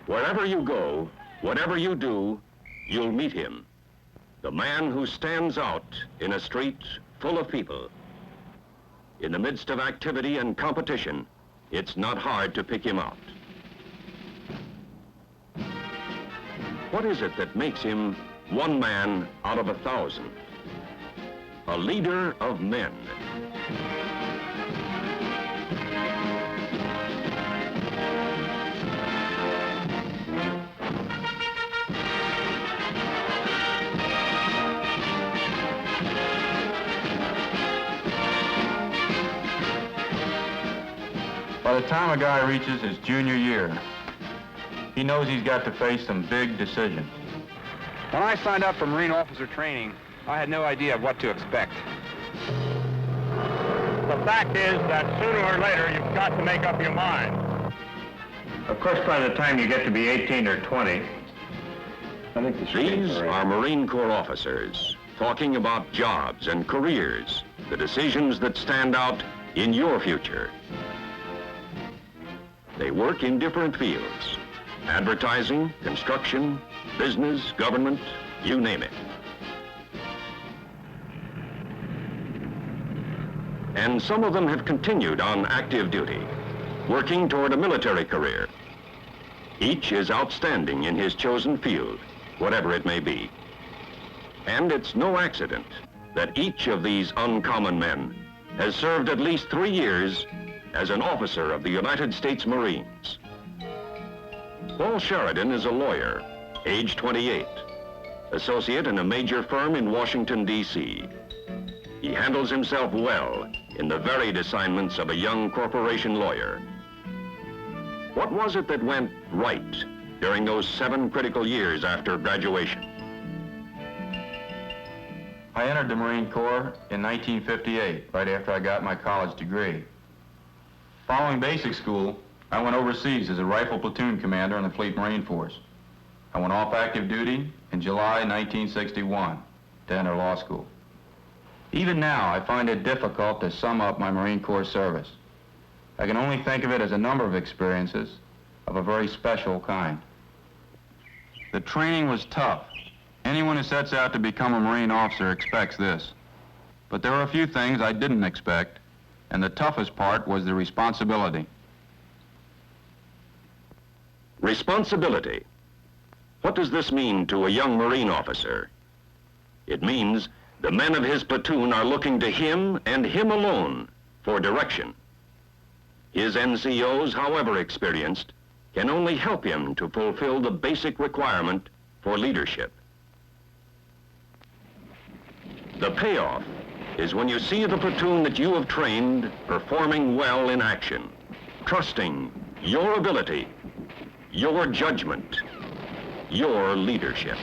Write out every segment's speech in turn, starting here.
Wherever you go, whatever you do, you'll meet him. The man who stands out in a street full of people. In the midst of activity and competition, it's not hard to pick him out. What is it that makes him one man out of 1,000? A leader of men. By the time a guy reaches his junior year, he knows he's got to face some big decisions. When I signed up for Marine officer training, I had no idea of what to expect. The fact is that sooner or later, you've got to make up your mind. Of course, by the time you get to be 18 or 20, These are Marine Corps officers talking about jobs and careers, the decisions that stand out in your future. They work in different fields: advertising, construction, business, government, you name it. And some of them have continued on active duty, working toward a military career. Each is outstanding in his chosen field, whatever it may be. And it's no accident that each of these uncommon men has served at least 3 years as an officer of the United States Marines. Paul Sheridan is a lawyer, age 28, associate in a major firm in Washington, D.C. He handles himself well in the varied assignments of a young corporation lawyer. What was it that went right during those 7 critical years after graduation? I entered the Marine Corps in 1958, right after I got my college degree. Following basic school, I went overseas as a rifle platoon commander in the Fleet Marine Force. I went off active duty in July 1961 to enter law school. Even now, I find it difficult to sum up my Marine Corps service. I can only think of it as a number of experiences of a very special kind. The training was tough. Anyone who sets out to become a Marine officer expects this. But there were a few things I didn't expect, and the toughest part was the responsibility. Responsibility. What does this mean to a young Marine officer? It means the men of his platoon are looking to him and him alone for direction. His NCOs, however experienced, can only help him to fulfill the basic requirement for leadership. The payoff is when you see the platoon that you have trained performing well in action, trusting your ability, your judgment, your leadership.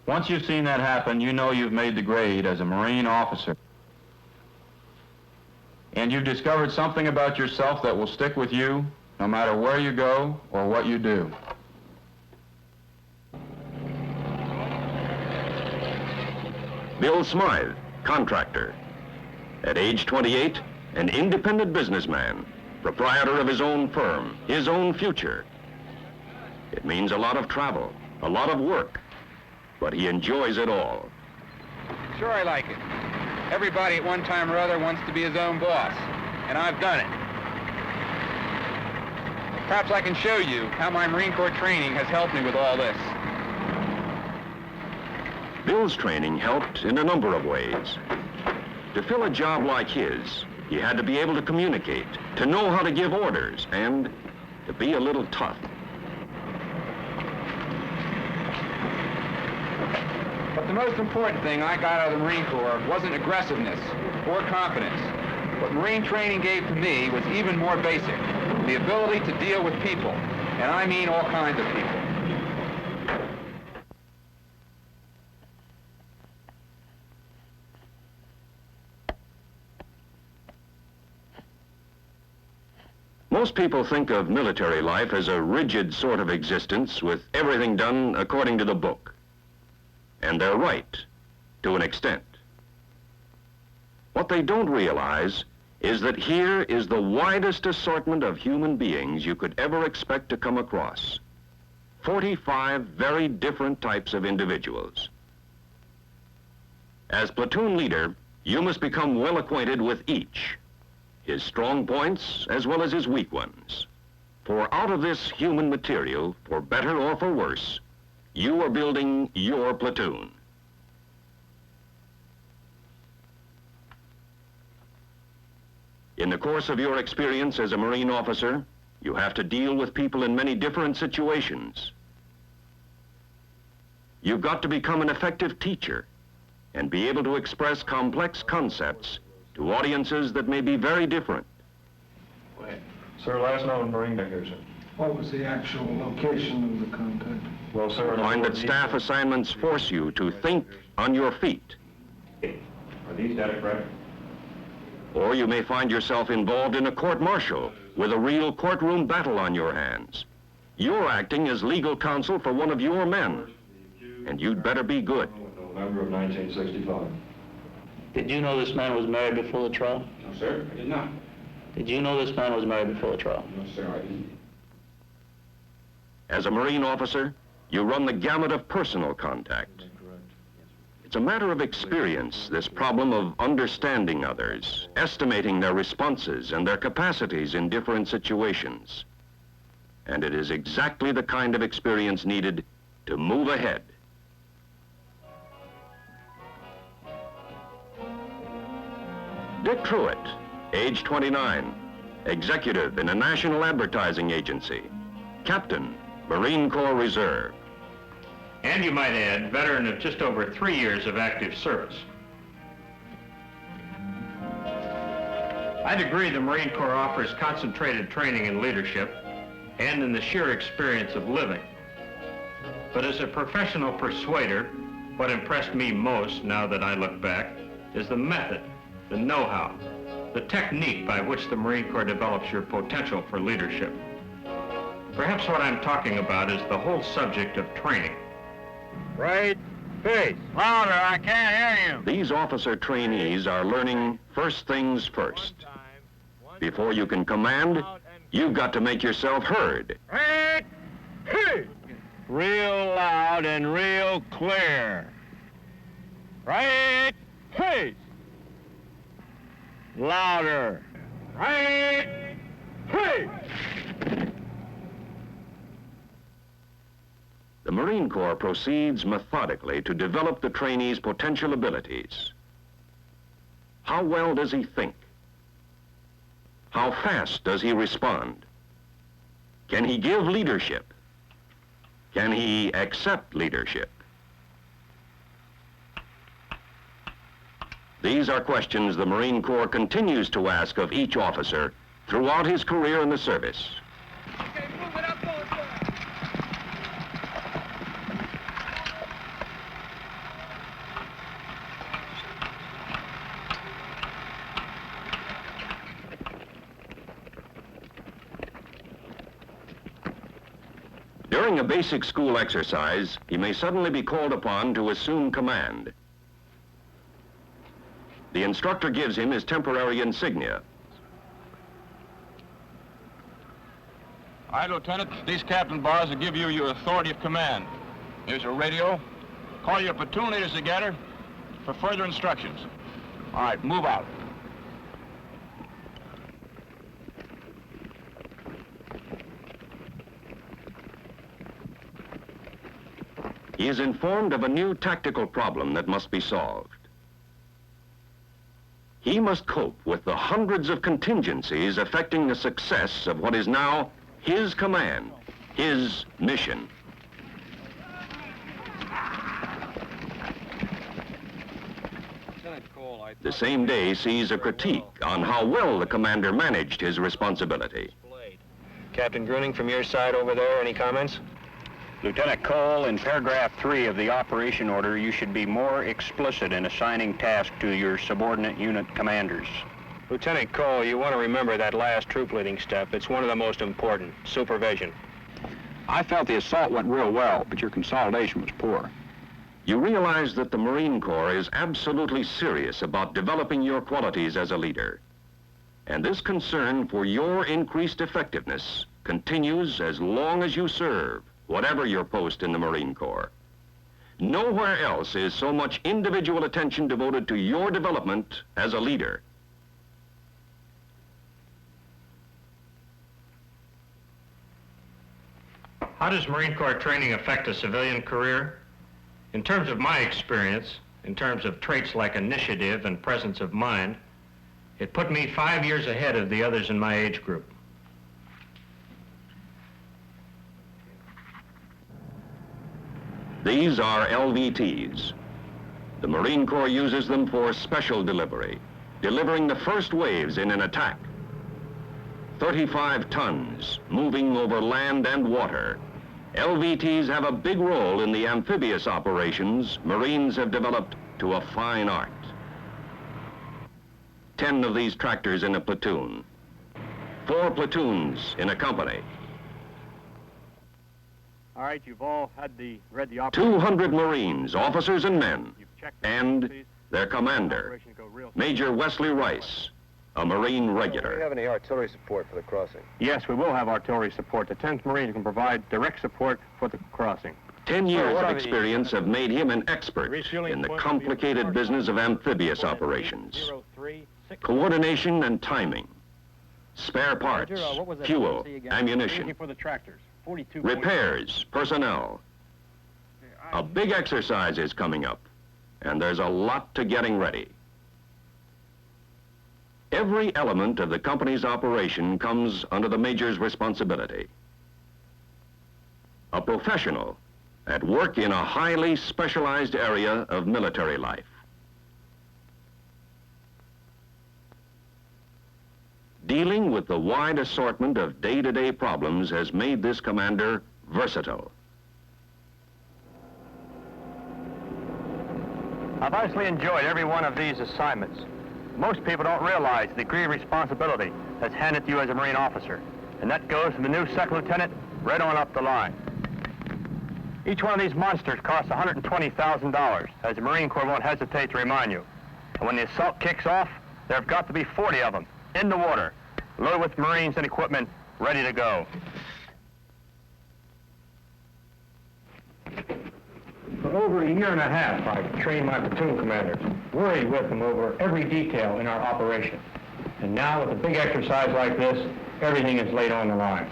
Once you've seen that happen, you know you've made the grade as a Marine officer. And you've discovered something about yourself that will stick with you no matter where you go or what you do. Bill Smythe, contractor. At age 28, an independent businessman, proprietor of his own firm, his own future. It means a lot of travel, a lot of work, but he enjoys it all. Sure, I like it. Everybody at one time or other wants to be his own boss, and I've done it. Perhaps I can show you how my Marine Corps training has helped me with all this. Bill's training helped in a number of ways. To fill a job like his, he had to be able to communicate, to know how to give orders, and to be a little tough. But the most important thing I got out of the Marine Corps wasn't aggressiveness or confidence. What Marine training gave to me was even more basic, the ability to deal with people, and I mean all kinds of people. Most people think of military life as a rigid sort of existence with everything done according to the book. And they're right, to an extent. What they don't realize is that here is the widest assortment of human beings you could ever expect to come across. 45 very different types of individuals. As platoon leader, you must become well acquainted with each, his strong points as well as his weak ones. For out of this human material, for better or for worse, you are building your platoon. In the course of your experience as a Marine officer, you have to deal with people in many different situations. You've got to become an effective teacher and be able to express complex concepts to audiences that may be very different. Sir, last known Marine deck here, sir. What was the actual location of the contact? Well, sir... Find that staff assignments force you to think on your feet. Are these data correct? Or you may find yourself involved in a court-martial with a real courtroom battle on your hands. You're acting as legal counsel for one of your men, and you'd better be good. November of 1965. Did you know this man was married before the trial? No, sir, I did not. Did you know this man was married before the trial? No, sir, I didn't. As a Marine officer, you run the gamut of personal contact. It's a matter of experience, this problem of understanding others, estimating their responses and their capacities in different situations. And it is exactly the kind of experience needed to move ahead. Dick Truitt, age 29, executive in a national advertising agency, captain, Marine Corps Reserve. And you might add, veteran of just over 3 years of active service. I'd agree the Marine Corps offers concentrated training in leadership and in the sheer experience of living. But as a professional persuader, what impressed me most, now that I look back, is the method, the know-how, the technique by which the Marine Corps develops your potential for leadership. Perhaps what I'm talking about is the whole subject of training. Right face. Louder, I can't hear you. These officer trainees are learning first things first. Before you can command, you've got to make yourself heard. Right face. Real loud and real clear. Right face. Louder. Right face. The Marine Corps proceeds methodically to develop the trainee's potential abilities. How well does he think? How fast does he respond? Can he give leadership? Can he accept leadership? These are questions the Marine Corps continues to ask of each officer throughout his career in the service. Okay, move it up, go inside. During a basic school exercise, he may suddenly be called upon to assume command. The instructor gives him his temporary insignia. All right, Lieutenant, these captain bars will give you your authority of command. Here's a radio. Call your platoon leaders together for further instructions. All right, move out. He is informed of a new tactical problem that must be solved. He must cope with the hundreds of contingencies affecting the success of what is now his command, his mission. The same day sees a critique on how well the commander managed his responsibility. Captain Gruning, from your side over there, any comments? Lieutenant Cole, in paragraph 3 of the operation order, you should be more explicit in assigning tasks to your subordinate unit commanders. Lieutenant Cole, you want to remember that last troop leading step. It's one of the most important, supervision. I felt the assault went real well, but your consolidation was poor. You realize that the Marine Corps is absolutely serious about developing your qualities as a leader. And this concern for your increased effectiveness continues as long as you serve, whatever your post in the Marine Corps. Nowhere else is so much individual attention devoted to your development as a leader. How does Marine Corps training affect a civilian career? In terms of my experience, in terms of traits like initiative and presence of mind, it put me 5 years ahead of the others in my age group. These are LVTs. The Marine Corps uses them for special delivery, delivering the first waves in an attack. 35 tons, moving over land and water. LVTs have a big role in the amphibious operations Marines have developed to a fine art. 10 of these tractors in a platoon. 4 platoons in a company. All right, you've all read the operation. 200 Marines, officers and men, and their commander, Major Wesley Rice, a Marine regular. Do we have any artillery support for the crossing? Yes, we will have artillery support. The 10th Marines can provide direct support for the crossing. 10 years of experience have made him an expert in the complicated business of amphibious operations. Coordination and timing, spare parts, fuel, ammunition, repairs, personnel. A big exercise is coming up, and there's a lot to getting ready. Every element of the company's operation comes under the Major's responsibility. A professional at work in a highly specialized area of military life. Dealing with the wide assortment of day-to-day problems has made this commander versatile. I've honestly enjoyed every one of these assignments. Most people don't realize the degree of responsibility that's handed to you as a Marine officer, and that goes from the new second lieutenant right on up the line. Each one of these monsters costs $120,000, as the Marine Corps won't hesitate to remind you. And when the assault kicks off, there have got to be 40 of them in the water, loaded with Marines and equipment, ready to go. For over a year and a half, I've trained my platoon commanders, worried with them over every detail in our operation. And now, with a big exercise like this, everything is laid on the line.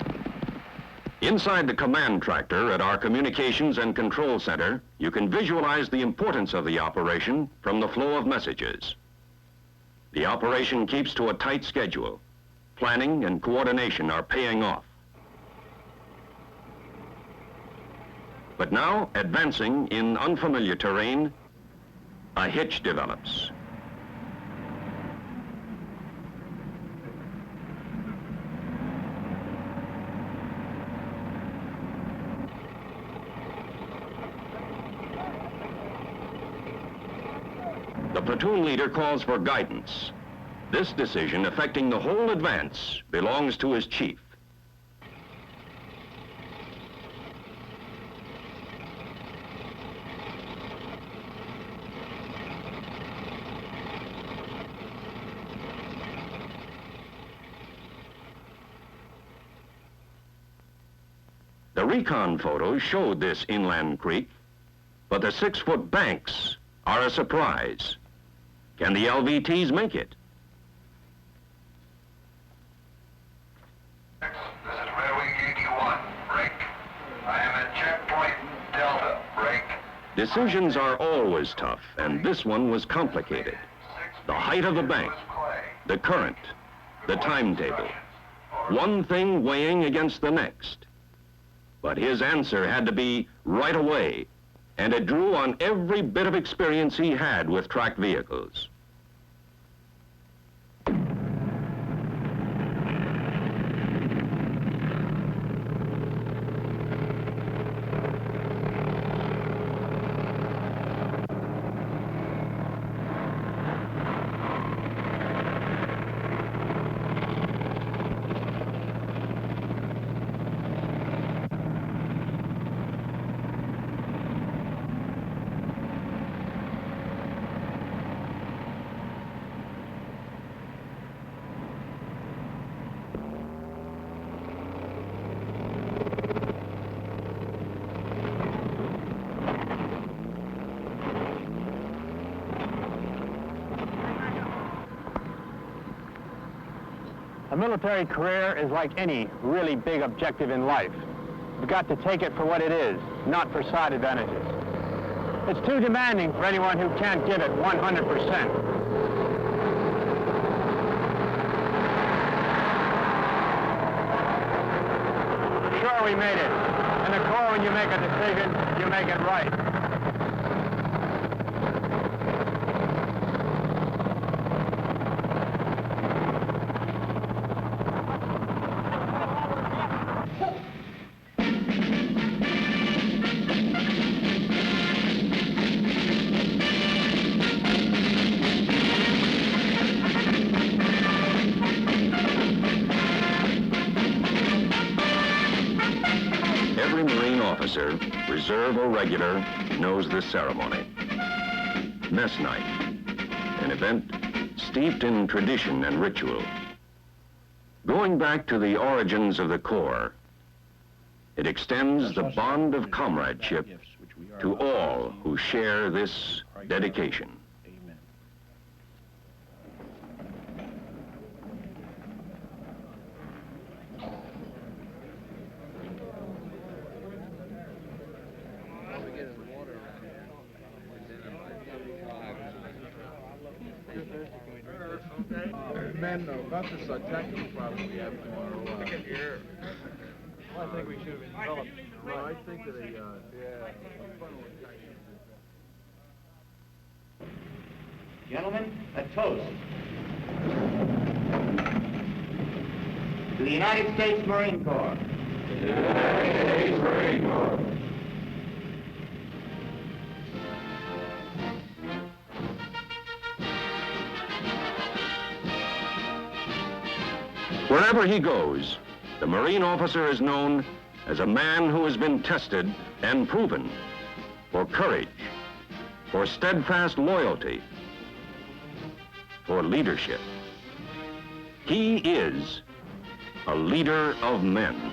Inside the command tractor at our communications and control center, you can visualize the importance of the operation from the flow of messages. The operation keeps to a tight schedule. Planning and coordination are paying off. But now, advancing in unfamiliar terrain, a hitch develops. The platoon leader calls for guidance. This decision affecting the whole advance belongs to his chief. The recon photos showed this inland creek, but the 6-foot banks are a surprise. Can the LVTs make it? This is Red Wing 81. Break. I am at checkpoint Delta. Break. Decisions are always tough, and this one was complicated. The height of the bank, the current, the timetable. One thing weighing against the next. But his answer had to be right away, and it drew on every bit of experience he had with tracked vehicles. military career is like any really big objective in life. You've got to take it for what it is, not for side advantages. It's too demanding for anyone who can't give it 100%. Sure, we made it. In the Corps, when you make a decision, you make it right. Every Marine officer, reserve or regular, knows this ceremony. Mess night, an event steeped in tradition and ritual. Going back to the origins of the Corps, it extends the bond of comradeship to all who share this dedication. Man, no, not this technical problem we have tomorrow. Well, I think we should have developed. Well, I think that Gentlemen, a toast to the United States Marine Corps. United States Marine Corps. Wherever he goes, the Marine officer is known as a man who has been tested and proven for courage, for steadfast loyalty, for leadership. He is a leader of men.